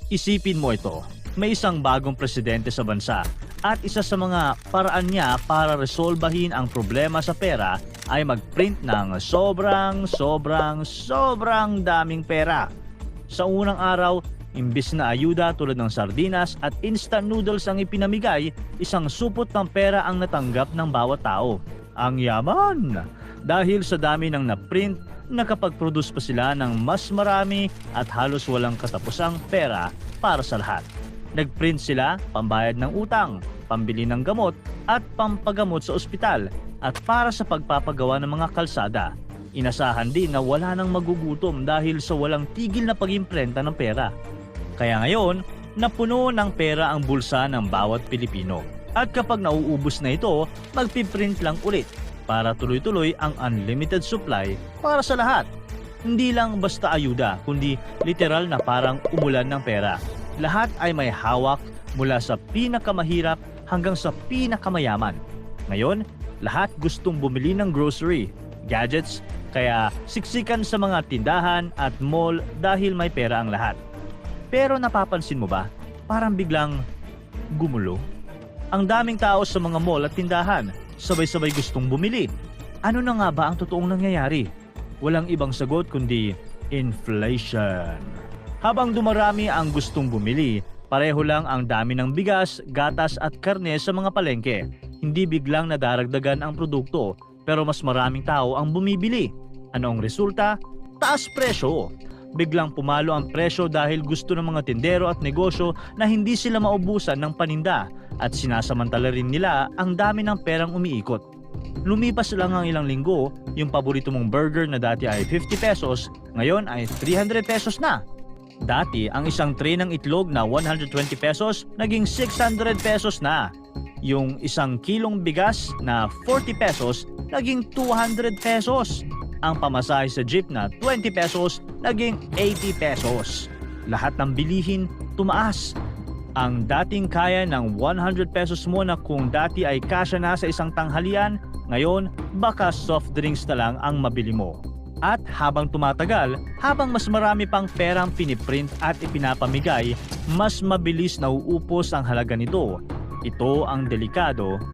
Isipin mo ito, may isang bagong presidente sa bansa at isa sa mga paraan niya para resolbahin ang problema sa pera ay mag-print ng sobrang daming pera. Sa unang araw, imbis na ayuda tulad ng sardinas at instant noodles ang ipinamigay, isang supot ng pera ang natanggap ng bawat tao. Ang yaman! Dahil sa dami ng na-print, nakapag-produce pa sila ng mas marami at halos walang katapusang pera para sa lahat. Nag-print sila pambayad ng utang, pambili ng gamot at pampagamot sa ospital at para sa pagpapagawa ng mga kalsada. Inasahan din na wala nang magugutom dahil sa walang tigil na pag-imprenta ng pera. Kaya ngayon, napuno ng pera ang bulsa ng bawat Pilipino. At kapag nauubos na ito, magpiprint lang ulit para tuloy-tuloy ang unlimited supply para sa lahat. Hindi lang basta ayuda, kundi literal na parang umulan ng pera. Lahat ay may hawak mula sa pinakamahirap hanggang sa pinakamayaman. Ngayon, lahat gustong bumili ng grocery, gadgets, kaya siksikan sa mga tindahan at mall dahil may pera ang lahat. Pero napapansin mo ba, parang biglang gumulo? Ang daming tao sa mga mall at tindahan, sabay-sabay gustong bumili. Ano na nga ba ang totoong nangyayari? Walang ibang sagot kundi inflation. Habang dumarami ang gustong bumili, pareho lang ang dami ng bigas, gatas at karne sa mga palengke. Hindi biglang nadaragdagan ang produkto, pero mas maraming tao ang bumibili. Ano ang resulta? Taas presyo. Biglang pumalo ang presyo dahil gusto ng mga tindero at negosyo na hindi sila maubusan ng paninda at sinasamantala rin nila ang dami ng perang umiikot. Lumipas lang ang ilang linggo, yung paborito mong burger na dati ay 50 pesos, ngayon ay 300 pesos na. Dati, ang isang tray ng itlog na 120 pesos, naging 600 pesos na. Yung isang kilong bigas na 40 pesos, naging 200 pesos. Ang pamasahe sa jeep na 20 pesos, naging 80 pesos. Lahat ng bilihin tumaas. Ang dating kaya ng 100 pesos mo na kung dati ay kasya na sa isang tanghalian, ngayon baka soft drinks na lang ang mabili mo. At habang tumatagal, habang mas marami pang perang piniprint at ipinapamigay, mas mabilis nauupos ang halaga nito. Ito ang delikado